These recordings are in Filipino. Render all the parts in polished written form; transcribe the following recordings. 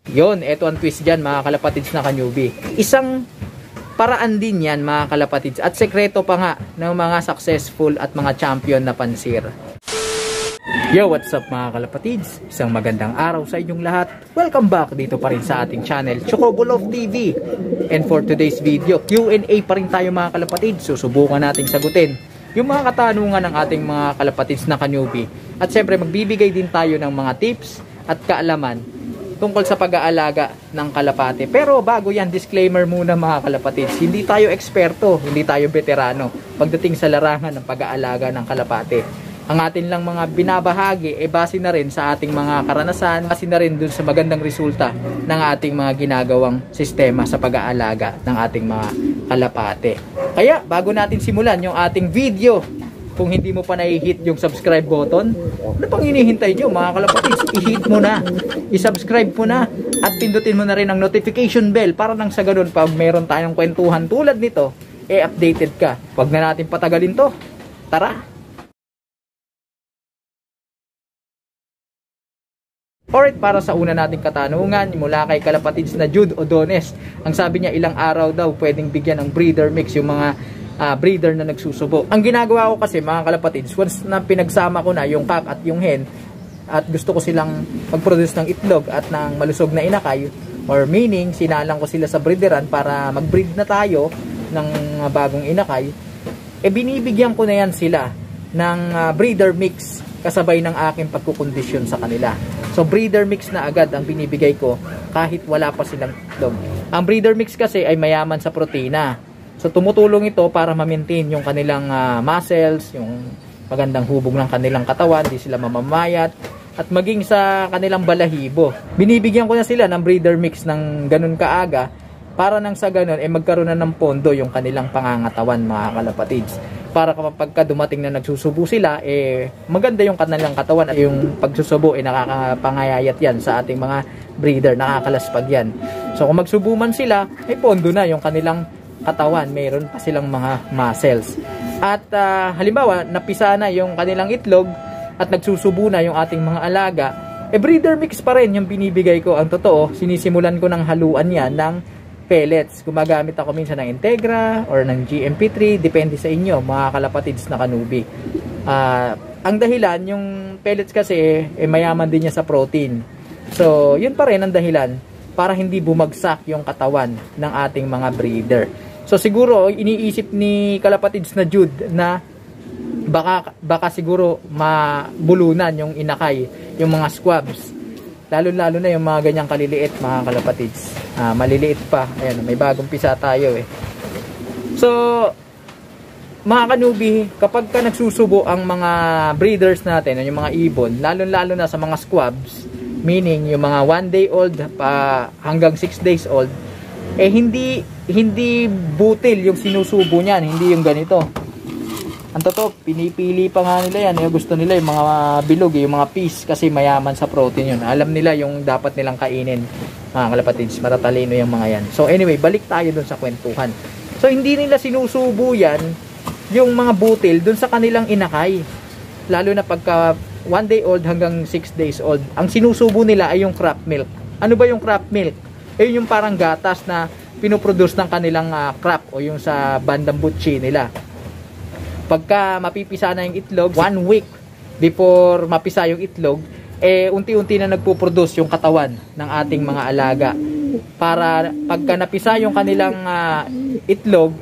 Yon, eto ang twist dyan mga kalapatids na ka-newbie. Isang paraan din yan mga kalapatids at sekreto pa nga ng mga successful at mga champion na pansir. Yo, what's up mga kalapatids? Isang magandang araw sa inyong lahat. Welcome back dito pa rin sa ating channel, Chocobulov TV. And for today's video, Q&A pa rin tayo mga kalapatids. Susubukan nating sagutin yung mga katanungan ng ating mga kalapatids na ka-newbie. At syempre magbibigay din tayo ng mga tips at kaalaman tungkol sa pag-aalaga ng kalapate. Pero bago yan, disclaimer muna mga kalapatids. Hindi tayo eksperto, hindi tayo veterano pagdating sa larangan ng pag-aalaga ng kalapate. Ang atin lang mga binabahagi base na rin sa ating mga karanasan, base na rin dun sa magandang resulta ng ating mga ginagawang sistema sa pag-aalaga ng ating mga kalapate. Kaya bago natin simulan yung ating video, kung hindi mo pa na-hit yung subscribe button, ano pang hinihintay nyo mga kalapatids? I-hit mo na, i-subscribe mo na, at pindutin mo na rin ang notification bell para nang sa ganun pag meron tayong kwentuhan tulad nito, updated ka. Huwag na natin patagalin to. Tara! Alright, para sa una nating katanungan mula kay kalapatids na Jude Odones. Ang sabi niya, ilang araw daw pwedeng bigyan ng breeder mix yung mga breeder na nagsusubo. Ang ginagawa ko kasi mga kalapatids, once na pinagsama ko na yung cock at yung hen at gusto ko silang mag-produce ng itlog at ng malusog na inakay, or meaning sinalang ko sila sa breederan para mag-breed na tayo ng bagong inakay, binibigyan ko na yan sila ng breeder mix kasabay ng aking pagkukondisyon sa kanila. So breeder mix na agad ang binibigay ko kahit wala pa silang itlog. Ang breeder mix kasi ay mayaman sa protina. So tumutulong ito para ma-maintain yung kanilang muscles, yung magandang hubog ng kanilang katawan, di sila mamamayat, at maging sa kanilang balahibo. Binibigyan ko na sila ng breeder mix ng ganun kaaga para nang sa ganun magkaroon na ng pondo yung kanilang pangangatawan mga kalapatids. Para kapag dumating na nagsusubo sila, maganda yung kanilang katawan at yung pagsusubo nakakapangayayat yan sa ating mga breeder, nakakalaspag yan. So kung magsubo man sila, pondo na yung kanilang katawan, mayroon pa silang mga muscles. At halimbawa, napisa na yung kanilang itlog at nagsusubo na yung ating mga alaga, breeder mix pa rin yung binibigay ko. Ang totoo, sinisimulan ko ng haluan yan ng pellets. Gumagamit ako minsan ng Integra or ng GMP3, depende sa inyo mga kalapatids na kanubi. Ang dahilan, yung pellets kasi mayaman din niya sa protein. So yun pa rin ang dahilan para hindi bumagsak yung katawan ng ating mga breeder. So siguro iniisip ni kalapatids na Jude na baka siguro mabulunan yung inakay, yung mga squabs. Lalo na yung mga ganyang kaliliit mga kalapatids. Maliliit pa. Ayan, may bagong pisa tayo So, mga kanubi, kapag ka nagsusubo ang mga breeders natin, yung mga ibon, lalo na sa mga squabs, meaning yung mga 1 day old hanggang 6 days old, hindi butil yung sinusubo niyan, hindi yung ganito. Ang totoo, pinipili pa nga nila yan. Gusto nila yung mga bilog, yung mga peas, kasi mayaman sa protein yun. Alam nila yung dapat nilang kainin, mga kalapatids. Matatalino yung mga yan. So anyway, balik tayo dun sa kwentuhan. So hindi nila sinusubo yan, yung mga butil, dun sa kanilang inakay. Lalo na pagka 1 day old hanggang 6 days old. Ang sinusubo nila ay yung crop milk. Ano ba yung crop milk? Yung parang gatas na pinoproduce ng kanilang crop o yung sa bandang butchi nila. Pagka mapipisa na yung itlog, 1 week before mapisa yung itlog, unti-unti na nagpo-produce yung katawan ng ating mga alaga. Para pagka napisa yung kanilang itlog,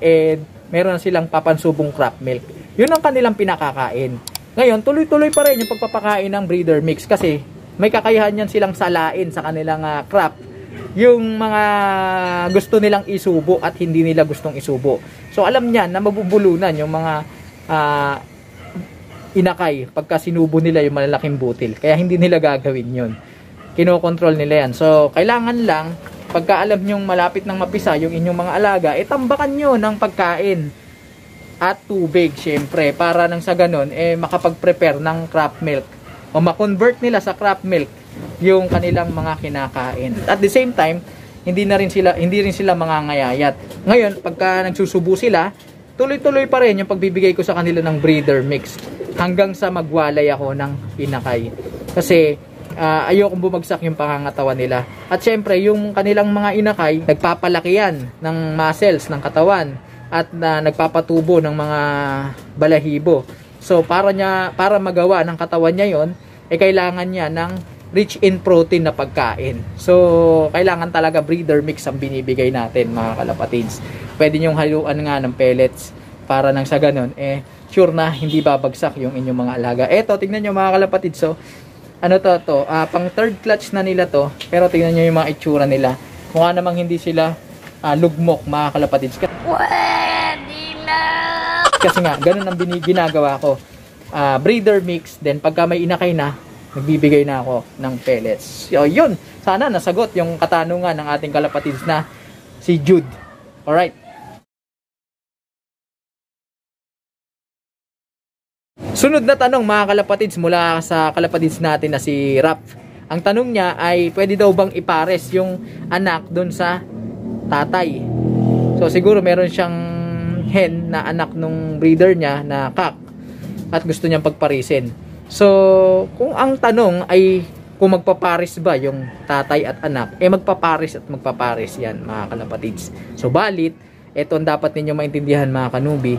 meron na silang papansubong crop milk. Yun ang kanilang pinakakain. Ngayon, tuloy-tuloy pa rin yung pagpapakain ng breeder mix kasi may kakayahan yan silang salain sa kanilang crop. Yung mga gusto nilang isubo at hindi nila gustong isubo. So alam niyan na mabubulunan yung mga inakay pagka sinubo nila yung malalaking butil, kaya hindi nila gagawin yun, kinokontrol nila yan. So kailangan lang pagka alam nyong malapit nang mapisa yung inyong mga alaga, tambakan nyo ng pagkain at tubig syempre, para nang sa ganun makapag-prepare ng crop milk o ma-convert nila sa crop milk yung kanilang mga kinakain. At the same time, hindi rin sila mangangayayat. Ngayon pagka nagsusubo sila, tuloy-tuloy pa rin yung pagbibigay ko sa kanila ng breeder mix hanggang sa magwalay ako ng inakay. Kasi ayokong bumagsak yung pangangatawan nila. At syempre, yung kanilang mga inakay, nagpapalaki yan ng muscles ng katawan at nagpapatubo ng mga balahibo. So, para magawa ng katawan niya yon, kailangan niya ng rich in protein na pagkain. So, kailangan talaga breeder mix ang binibigay natin, mga kalapatids. Pwede nyong haluan nga ng pellets para nang sa ganun, sure na hindi babagsak yung inyong mga alaga. Eto, tingnan nyo mga kalapatids. So, ano to? Pang third clutch na nila to. Pero tingnan nyo yung mga itsura nila. Mukha namang hindi sila lugmok, mga kalapatids. Kasi nga, ganun ang ginagawa ko. Breeder mix, then pagka may inakay na, nagbibigay na ako ng pellets. So, yun. Sana nasagot yung katanungan ng ating kalapatids na si Jude. Alright. Sunod na tanong mga kalapatids mula sa kalapatids natin na si Rap. Ang tanong niya ay pwede daw bang ipares yung anak dun sa tatay. So siguro meron siyang hen na anak nung breeder niya na cock at gusto niyang pagparisin. So kung ang tanong ay kung magpaparis ba yung tatay at anak, magpaparis at magpaparis yan mga kalapatids. So balit, ito ang dapat ninyo maintindihan mga kanubi.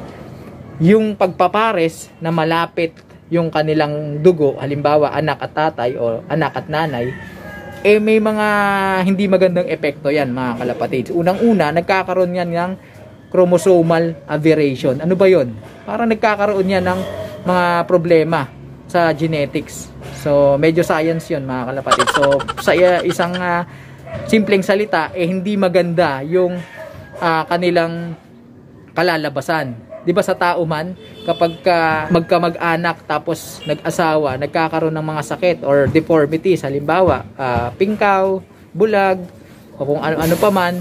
Yung pagpapares na malapit yung kanilang dugo, halimbawa anak at tatay o anak at nanay, may mga hindi magandang epekto yan mga kalapatids. Unang-una, nagkakaroon yan ng chromosomal aberration. Ano ba yon? Parang nagkakaroon yan ng mga problema sa genetics. So, medyo science yun mga kalapatids. So, sa isang simpleng salita, hindi maganda yung kanilang kalalabasan. Di ba sa tao man, kapag magkamag-anak tapos nag-asawa, nagkakaroon ng mga sakit or deformities, halimbawa, pingkaw, bulag, o kung ano-ano pa man,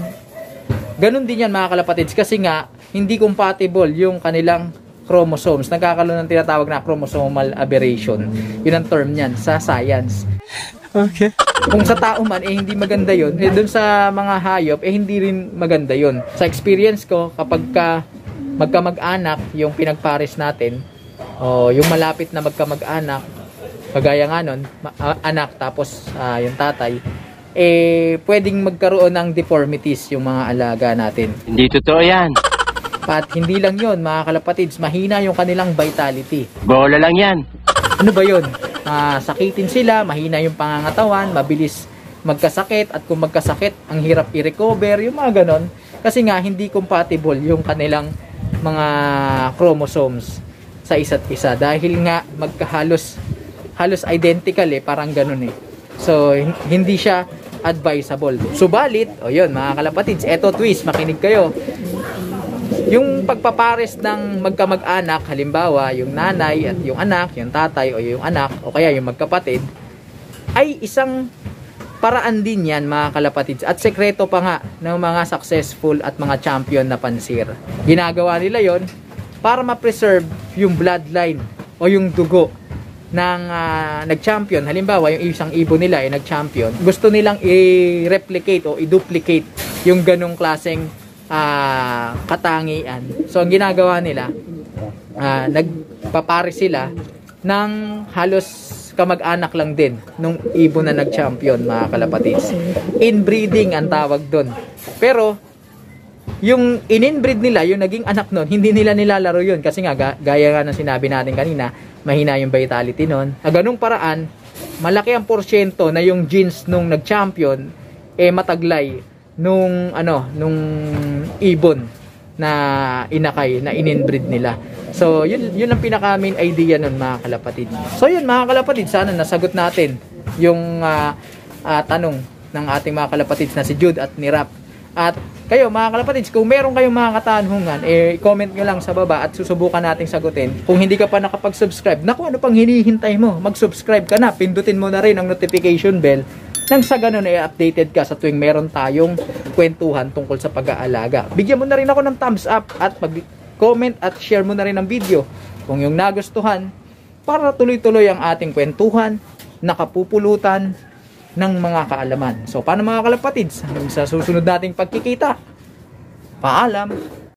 ganun din yan mga kalapatids kasi nga, hindi compatible yung kanilang chromosomes. Nagkakaroon ng tinatawag na chromosomal aberration. Yun ang term niyan sa science. Okay. Kung sa tao man, hindi maganda yun. Dun sa mga hayop, hindi rin maganda yun. Sa experience ko, kapag magkamag-anak yung pinagpares natin o yung malapit na magkamag-anak kagaya nga nun, anak tapos yung tatay, pwedeng magkaroon ng deformities yung mga alaga natin. Hindi totoo yan. At hindi lang yun mga kalapatids, mahina yung kanilang vitality. Bola lang yan. Ano ba yun? Sakitin sila, mahina yung pangangatawan, mabilis magkasakit, at kung magkasakit ang hirap i-recover, yung mga ganon, kasi nga hindi compatible yung kanilang mga chromosomes sa isa't isa dahil nga halos identical parang ganun so hindi siya advisable. Subalit, yun mga kalapatids, eto twist, makinig kayo. Yung pagpapares ng magkamag-anak, halimbawa yung nanay at yung anak, yung tatay o yung anak o kaya yung magkapatid, ay isang paraan din yan mga kalapatids at sekreto pa nga ng mga successful at mga champion na pansir. Ginagawa nila yon para ma-preserve yung bloodline o yung dugo ng nag-champion. Halimbawa yung isang ibon nila ay nag-champion, gusto nilang i-replicate o i-duplicate yung ganong klaseng katangian. So ang ginagawa nila, nagpapares sila ng halos kamag-anak lang din nung ibon na nag-champion mga kalapatids. Inbreeding ang tawag doon. Pero yung in-inbreed nila, yung naging anak nun, hindi nila nilalaro yun kasi nga gaya nga ng sinabi natin kanina, mahina yung vitality nun. Ganung paraan, malaki ang porsyento na yung genes nung nag-champion mataglay nung ibon na inakay, na in-inbreed nila. So, yun ang pinaka-main idea nun mga kalapatids. So, yun mga kalapatids, sana nasagot natin yung tanong ng ating mga kalapatids na si Jude at ni Rap. At kayo mga kalapatids, kung meron kayong mga katanungan, comment nyo lang sa baba at susubukan nating sagutin. Kung hindi ka pa nakapag-subscribe, naku, ano pang hinihintay mo? Mag-subscribe ka na, pindutin mo na rin ang notification bell nang sa ganun updated ka sa tuwing meron tayong kwentuhan tungkol sa pag-aalaga. Bigyan mo na rin ako ng thumbs up at mag-comment at share mo na rin ang video kung yung nagustuhan para tuloy-tuloy ang ating kwentuhan, nakapupulutan ng mga kaalaman. So, paano mga kalapatids? Sa susunod nating pagkikita, paalam!